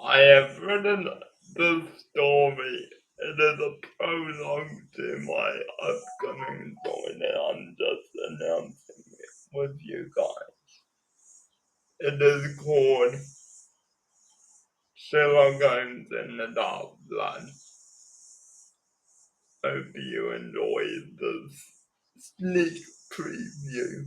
I have written this story. It is a prologue to my upcoming story that I'm just announcing it with you guys. It is called Sherlock Holmes in the Dark Blood. Hope you enjoy this sneak preview.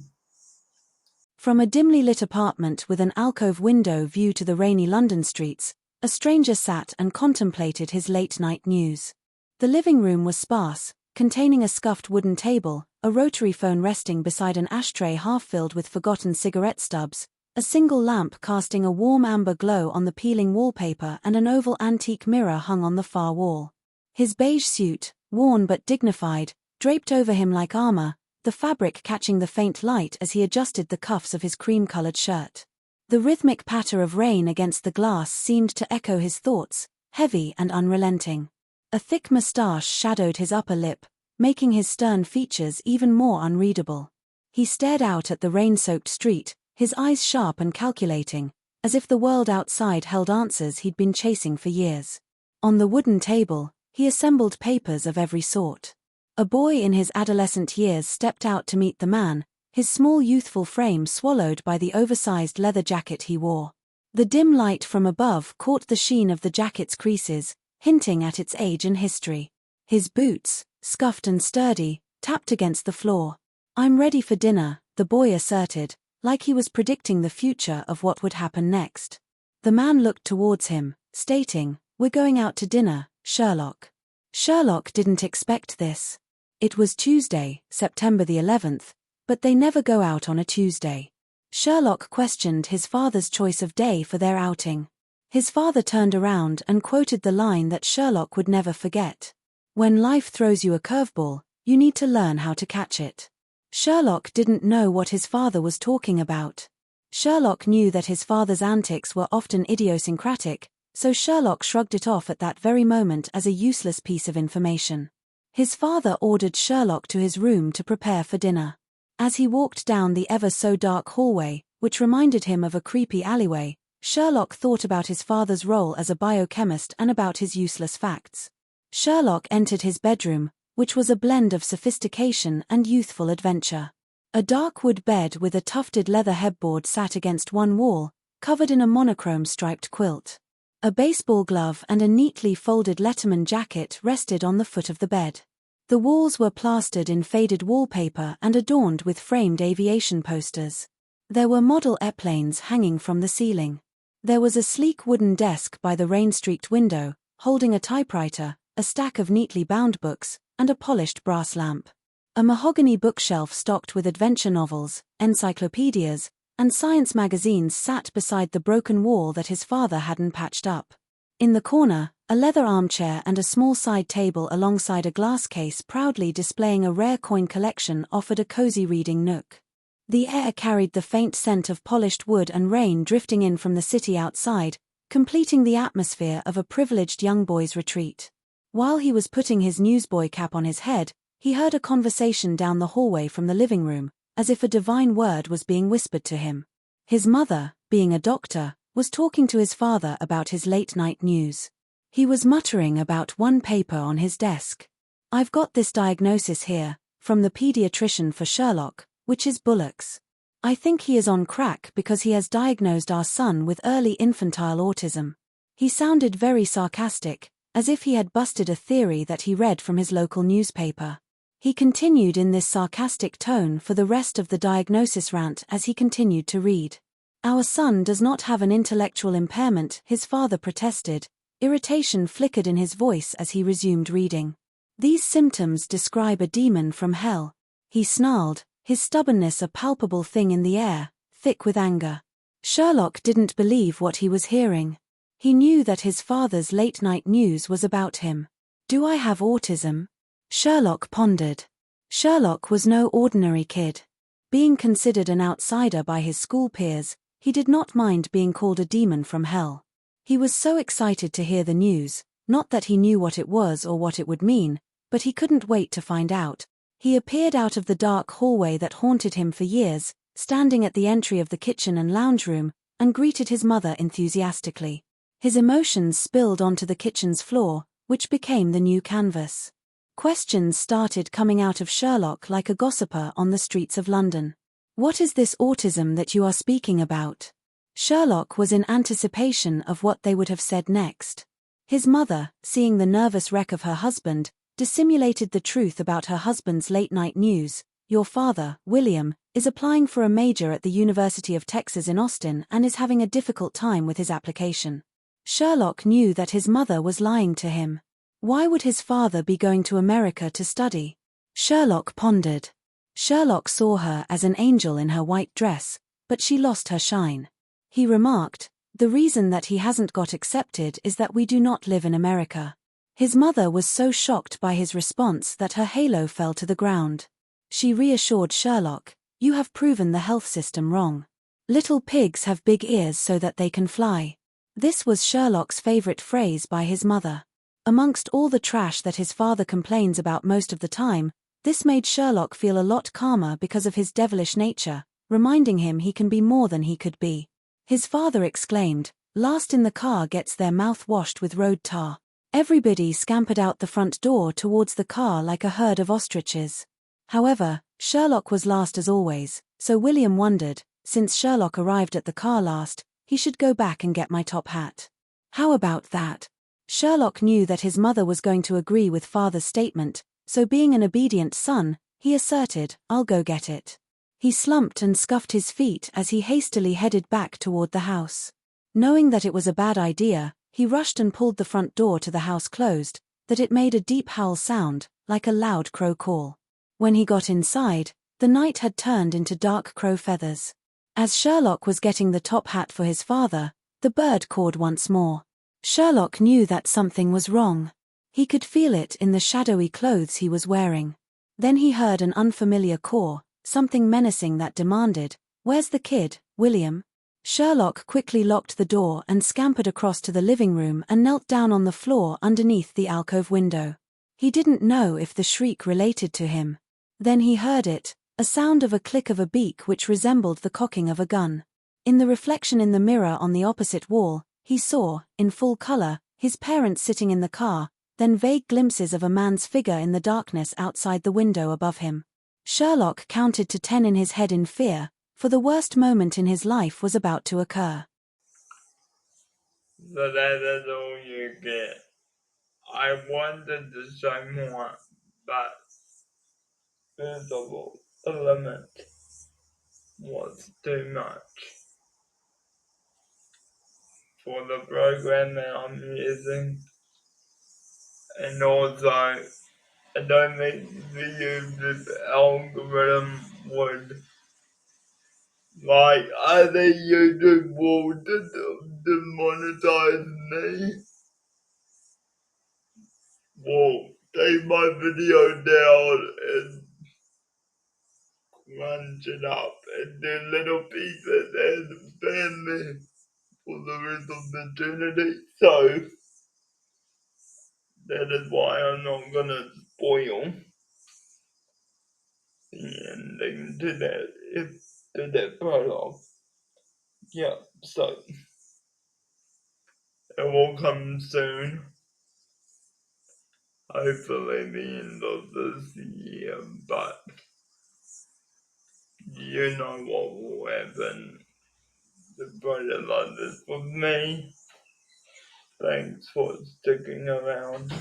From a dimly lit apartment with an alcove window view to the rainy London streets, a stranger sat and contemplated his late-night news. The living room was sparse, containing a scuffed wooden table, a rotary phone resting beside an ashtray half-filled with forgotten cigarette stubs, a single lamp casting a warm amber glow on the peeling wallpaper, and an oval antique mirror hung on the far wall. His beige suit, worn but dignified, draped over him like armor, the fabric catching the faint light as he adjusted the cuffs of his cream-colored shirt. The rhythmic patter of rain against the glass seemed to echo his thoughts, heavy and unrelenting. A thick moustache shadowed his upper lip, making his stern features even more unreadable. He stared out at the rain-soaked street, his eyes sharp and calculating, as if the world outside held answers he'd been chasing for years. On the wooden table, he assembled papers of every sort. A boy in his adolescent years stepped out to meet the man, his small youthful frame swallowed by the oversized leather jacket he wore. The dim light from above caught the sheen of the jacket's creases, hinting at its age and history. His boots, scuffed and sturdy, tapped against the floor. "I'm ready for dinner," the boy asserted, like he was predicting the future of what would happen next. The man looked towards him, stating, "We're going out to dinner, Sherlock." Sherlock didn't expect this. It was Tuesday, September the 11th, but they never go out on a Tuesday. Sherlock questioned his father's choice of day for their outing. His father turned around and quoted the line that Sherlock would never forget. "When life throws you a curveball, you need to learn how to catch it." Sherlock didn't know what his father was talking about. Sherlock knew that his father's antics were often idiosyncratic, so Sherlock shrugged it off at that very moment as a useless piece of information. His father ordered Sherlock to his room to prepare for dinner. As he walked down the ever-so-dark hallway, which reminded him of a creepy alleyway, Sherlock thought about his father's role as a biochemist and about his useless facts. Sherlock entered his bedroom, which was a blend of sophistication and youthful adventure. A dark wood bed with a tufted leather headboard sat against one wall, covered in a monochrome striped quilt. A baseball glove and a neatly folded Letterman jacket rested on the foot of the bed. The walls were plastered in faded wallpaper and adorned with framed aviation posters. There were model airplanes hanging from the ceiling. There was a sleek wooden desk by the rain-streaked window, holding a typewriter, a stack of neatly bound books, and a polished brass lamp. A mahogany bookshelf stocked with adventure novels, encyclopedias, and science magazines sat beside the broken wall that his father hadn't patched up. In the corner, a leather armchair and a small side table alongside a glass case proudly displaying a rare coin collection offered a cozy reading nook. The air carried the faint scent of polished wood and rain drifting in from the city outside, completing the atmosphere of a privileged young boy's retreat. While he was putting his newsboy cap on his head, he heard a conversation down the hallway from the living room, as if a divine word was being whispered to him. His mother, being a doctor, was talking to his father about his late-night news. He was muttering about one paper on his desk. "I've got this diagnosis here, from the pediatrician for Sherlock, which is Bullock's. I think he is on crack because he has diagnosed our son with early infantile autism." He sounded very sarcastic, as if he had busted a theory that he read from his local newspaper. He continued in this sarcastic tone for the rest of the diagnosis rant as he continued to read. "Our son does not have an intellectual impairment," his father protested. Irritation flickered in his voice as he resumed reading. "These symptoms describe a demon from hell." He snarled, his stubbornness a palpable thing in the air, thick with anger. Sherlock didn't believe what he was hearing. He knew that his father's late-night news was about him. "Do I have autism?" Sherlock pondered. Sherlock was no ordinary kid. Being considered an outsider by his school peers, he did not mind being called a demon from hell. He was so excited to hear the news, not that he knew what it was or what it would mean, but he couldn't wait to find out. He appeared out of the dark hallway that haunted him for years, standing at the entry of the kitchen and lounge room, and greeted his mother enthusiastically. His emotions spilled onto the kitchen's floor, which became the new canvas. Questions started coming out of Sherlock like a gossiper on the streets of London. What is this autism that you are speaking about? Sherlock was in anticipation of what they would have said next. His mother, seeing the nervous wreck of her husband, dissimulated the truth about her husband's late-night news. Your father, William, is applying for a major at the University of Texas in Austin and is having a difficult time with his application. Sherlock knew that his mother was lying to him. Why would his father be going to America to study? Sherlock pondered. Sherlock saw her as an angel in her white dress, but she lost her shine. He remarked, "The reason that he hasn't got accepted is that we do not live in America." His mother was so shocked by his response that her halo fell to the ground. She reassured Sherlock, "You have proven the health system wrong. Little pigs have big ears so that they can fly." This was Sherlock's favorite phrase by his mother. Amongst all the trash that his father complains about most of the time, this made Sherlock feel a lot calmer because of his devilish nature, reminding him he can be more than he could be. His father exclaimed, "Last in the car gets their mouth washed with road tar." Everybody scampered out the front door towards the car like a herd of ostriches. However, Sherlock was last as always, so William wondered, since Sherlock arrived at the car last, he should go back and get my top hat. How about that? Sherlock knew that his mother was going to agree with father's statement, so being an obedient son, he asserted, "I'll go get it." He slumped and scuffed his feet as he hastily headed back toward the house. Knowing that it was a bad idea, he rushed and pulled the front door to the house closed, that it made a deep howl sound, like a loud crow call. When he got inside, the night had turned into dark crow feathers. As Sherlock was getting the top hat for his father, the bird cawed once more. Sherlock knew that something was wrong. He could feel it in the shadowy clothes he was wearing. Then he heard an unfamiliar caw, something menacing that demanded, "Where's the kid, William?" Sherlock quickly locked the door and scampered across to the living room and knelt down on the floor underneath the alcove window. He didn't know if the shriek related to him. Then he heard it, a sound of a click of a beak which resembled the cocking of a gun. In the reflection in the mirror on the opposite wall, he saw, in full color, his parents sitting in the car, then vague glimpses of a man's figure in the darkness outside the window above him. Sherlock counted to 10 in his head in fear, for the worst moment in his life was about to occur. So that is all you get. I wanted to say more, but visible element was too much for the program that I'm using. And also, I don't think the YouTube algorithm would like other YouTube will demonetize me. Will take my video down and crunch it up into little pieces and ban me for the rest of the eternity. So that is why I'm not gonna spoil the ending to that prologue. Yeah, so it will come soon. Hopefully the end of this year, but you know what will happen. The brighter light is with me. Thanks for sticking around.